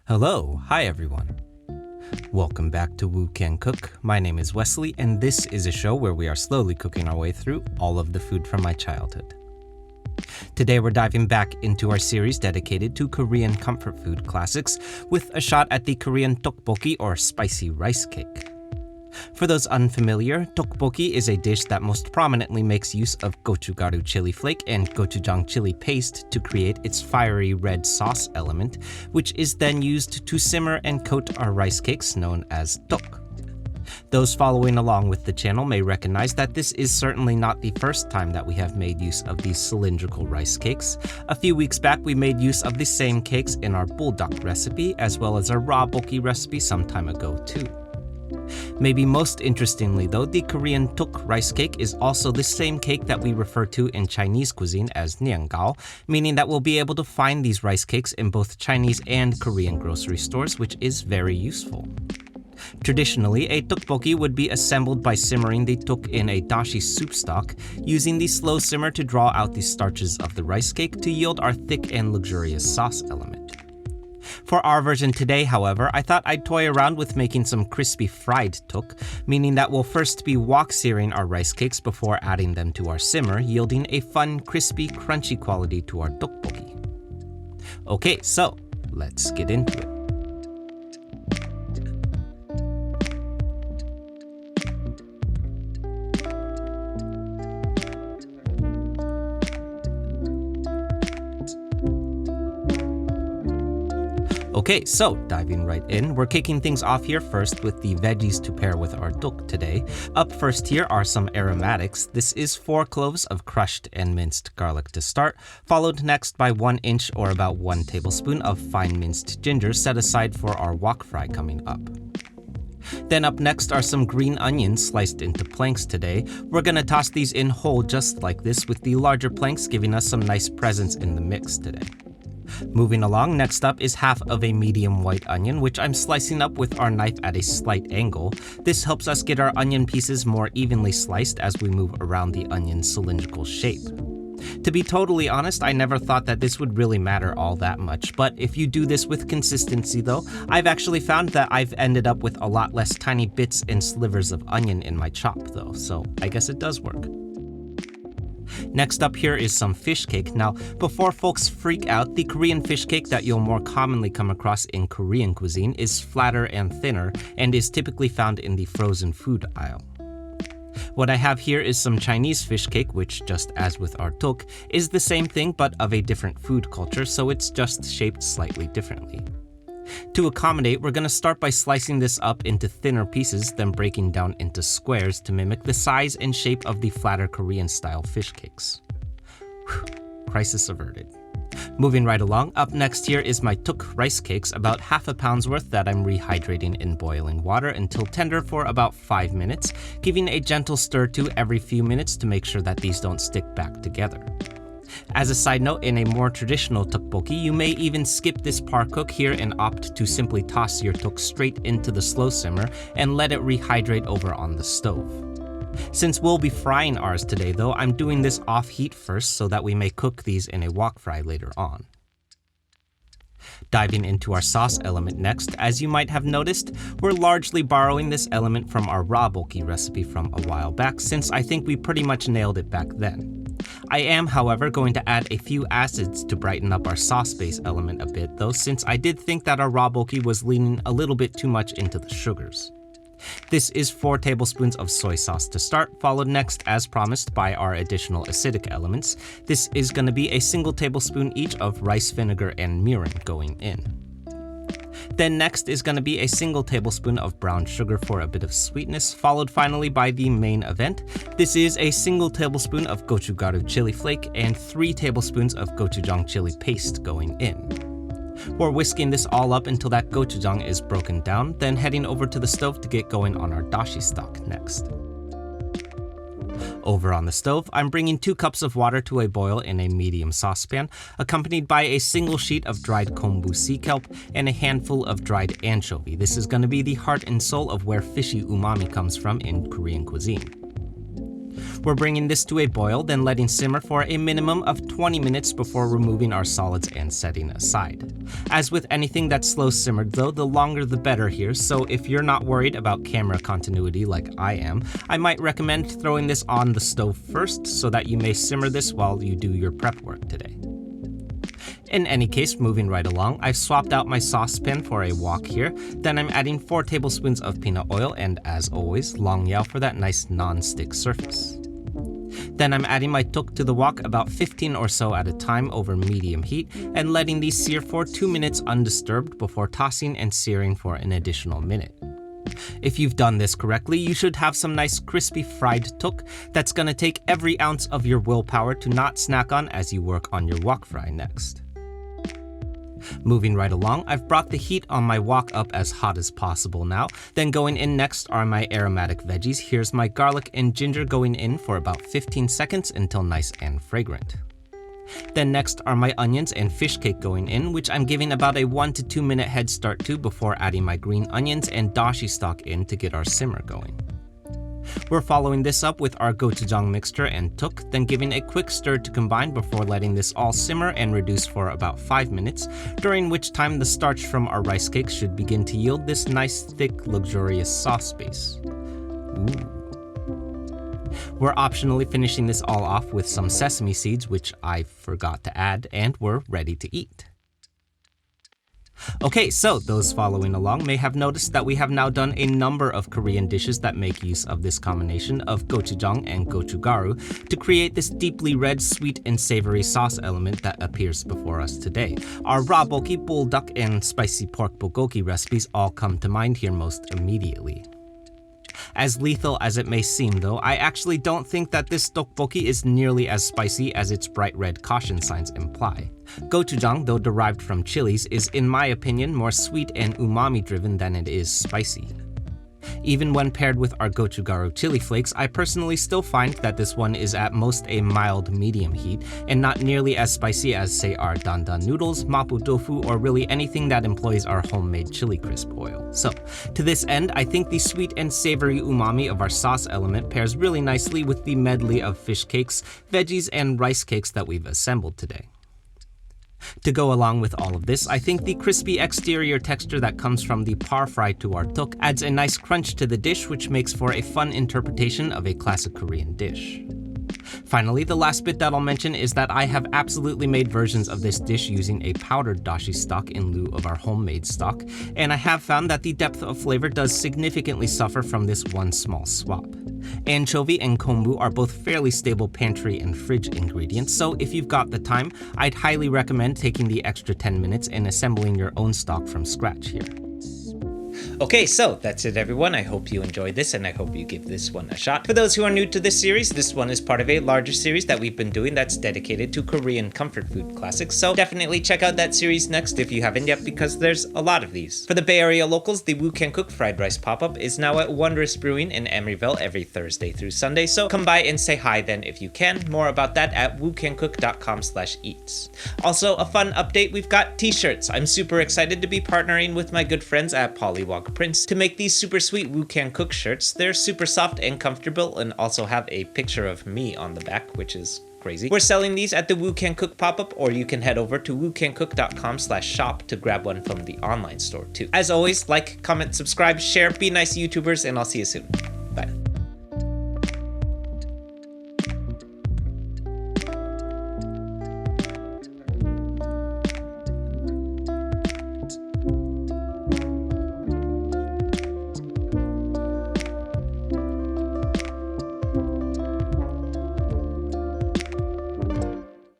Hello, hi everyone. Welcome back to Woo Can Cook. My name is Wesley, and this is a show where we are slowly cooking our way through all of the food from my childhood. Today we're diving back into our series dedicated to Korean comfort food classics with a shot at the Korean tteokboki or spicy rice cake. For those unfamiliar, tteokboki is a dish that most prominently makes use of gochugaru chili flake and gochujang chili paste to create its fiery red sauce element, which is then used to simmer and coat our rice cakes known as tteok. Those following along with the channel may recognize that this is certainly not the first time that we have made use of these cylindrical rice cakes. A few weeks back we made use of the same cakes in our buldak recipe as well as our rabokki recipe some time ago too. Maybe most interestingly though, the Korean tteok rice cake is also the same cake that we refer to in Chinese cuisine as nian, meaning that we'll be able to find these rice cakes in both Chinese and Korean grocery stores, which is very useful. Traditionally, a tteokboki would be assembled by simmering the tteok in a dashi soup stock, using the slow simmer to draw out the starches of the rice cake to yield our thick and luxurious sauce element. For our version today, however, I thought I'd toy around with making some crispy fried tteok, meaning that we'll first be wok searing our rice cakes before adding them to our simmer, yielding a fun, crispy, crunchy quality to our tteokboki. Okay, so let's get into it. Okay, so diving right in, we're kicking things off here first with the veggies to pair with our tteok today. Up first here are some aromatics. This is 4 cloves of crushed and minced garlic to start, followed next by 1 inch or about 1 tablespoon of fine minced ginger set aside for our wok fry coming up. Then up next are some green onions sliced into planks today. We're gonna toss these in whole just like this, with the larger planks giving us some nice presence in the mix today. Moving along, next up is half of a medium white onion, which I'm slicing up with our knife at a slight angle. This helps us get our onion pieces more evenly sliced as we move around the onion's cylindrical shape. To be totally honest, I never thought that this would really matter all that much, but if you do this with consistency though, I've actually found that I've ended up with a lot less tiny bits and slivers of onion in my chop though, so I guess it does work. Next up here is some fish cake. Now, before folks freak out, the Korean fish cake that you'll more commonly come across in Korean cuisine is flatter and thinner and is typically found in the frozen food aisle. What I have here is some Chinese fish cake, which, just as with our tteok, is the same thing but of a different food culture, so it's just shaped slightly differently. To accommodate, we're going to start by slicing this up into thinner pieces, then breaking down into squares to mimic the size and shape of the flatter Korean-style fish cakes. Whew, crisis averted. Moving right along, up next here is my tteok rice cakes, about half a pound's worth that I'm rehydrating in boiling water until tender for about 5 minutes, giving a gentle stir to every few minutes to make sure that these don't stick back together. As a side note, in a more traditional tteokboki, you may even skip this par cook here and opt to simply toss your tteok straight into the slow simmer and let it rehydrate over on the stove. Since we'll be frying ours today though, I'm doing this off heat first so that we may cook these in a wok fry later on. Diving into our sauce element next, as you might have noticed, we're largely borrowing this element from our rabokki recipe from a while back, since I think we pretty much nailed it back then. I am, however, going to add a few acids to brighten up our sauce base element a bit though, since I did think that our rabokki was leaning a little bit too much into the sugars. This is 4 tablespoons of soy sauce to start, followed next, as promised, by our additional acidic elements. This is going to be a single tablespoon each of rice vinegar and mirin going in. Then next is going to be a single tablespoon of brown sugar for a bit of sweetness, followed finally by the main event. This is a single tablespoon of gochugaru chili flake and 3 tablespoons of gochujang chili paste going in. We're whisking this all up until that gochujang is broken down, then heading over to the stove to get going on our dashi stock next. Over on the stove, I'm bringing 2 cups of water to a boil in a medium saucepan, accompanied by a single sheet of dried kombu sea kelp and a handful of dried anchovy. This is going to be the heart and soul of where fishy umami comes from in Korean cuisine. We're bringing this to a boil, then letting simmer for a minimum of 20 minutes before removing our solids and setting aside. As with anything that's slow simmered though, the longer the better here, so if you're not worried about camera continuity like I am, I might recommend throwing this on the stove first so that you may simmer this while you do your prep work today. In any case, moving right along, I've swapped out my saucepan for a wok here, then I'm adding 4 tablespoons of peanut oil and, as always, long yao for that nice non-stick surface. Then I'm adding my tteok to the wok about 15 or so at a time over medium heat and letting these sear for 2 minutes undisturbed before tossing and searing for an additional minute. If you've done this correctly, you should have some nice crispy fried tteok that's gonna take every ounce of your willpower to not snack on as you work on your wok fry next. Moving right along, I've brought the heat on my wok up as hot as possible now. Then going in next are my aromatic veggies. Here's my garlic and ginger going in for about 15 seconds until nice and fragrant. Then next are my onions and fish cake going in, which I'm giving about a 1 to 2 minute head start to before adding my green onions and dashi stock in to get our simmer going. We're following this up with our gochujang mixture and tteok, then giving a quick stir to combine before letting this all simmer and reduce for about 5 minutes, during which time the starch from our rice cakes should begin to yield this nice, thick, luxurious sauce base. Ooh. We're optionally finishing this all off with some sesame seeds, which I forgot to add, and we're ready to eat. Okay, so those following along may have noticed that we have now done a number of Korean dishes that make use of this combination of gochujang and gochugaru to create this deeply red, sweet, and savory sauce element that appears before us today. Our rabokki, buldak, and spicy pork bulgogi recipes all come to mind here most immediately. As lethal as it may seem though, I actually don't think that this tteokboki is nearly as spicy as its bright red caution signs imply. Gochujang, though derived from chilies, is in my opinion more sweet and umami driven than it is spicy. Even when paired with our gochugaru chili flakes, I personally still find that this one is at most a mild medium heat and not nearly as spicy as say our dandan noodles, mapo tofu, or really anything that employs our homemade chili crisp oil. So, to this end, I think the sweet and savory umami of our sauce element pairs really nicely with the medley of fish cakes, veggies, and rice cakes that we've assembled today. To go along with all of this, I think the crispy exterior texture that comes from the par fry to our tteok adds a nice crunch to the dish, which makes for a fun interpretation of a classic Korean dish. Finally, the last bit that I'll mention is that I have absolutely made versions of this dish using a powdered dashi stock in lieu of our homemade stock, and I have found that the depth of flavor does significantly suffer from this one small swap. Anchovy and kombu are both fairly stable pantry and fridge ingredients, so if you've got the time, I'd highly recommend taking the extra 10 minutes and assembling your own stock from scratch here. Okay, so that's it everyone. I hope you enjoyed this and I hope you give this one a shot. For those who are new to this series, this one is part of a larger series that we've been doing that's dedicated to Korean comfort food classics, so definitely check out that series next if you haven't yet because there's a lot of these. For the Bay Area locals, the Woo Can Cook fried rice pop-up is now at Wondrous Brewing in Emeryville every Thursday through Sunday, so come by and say hi then if you can. More about that at woocancook.com/eats. Also, a fun update, we've got t-shirts. I'm super excited to be partnering with my good friends at Pollywog Prints to make these super sweet Woo Can Cook shirts. They're super soft and comfortable and also have a picture of me on the back, which is crazy. We're selling these at the Woo Can Cook pop-up, or you can head over to woocancook.com/shop to grab one from the online store too. As always, like, comment, subscribe, share, be nice YouTubers, and I'll see you soon.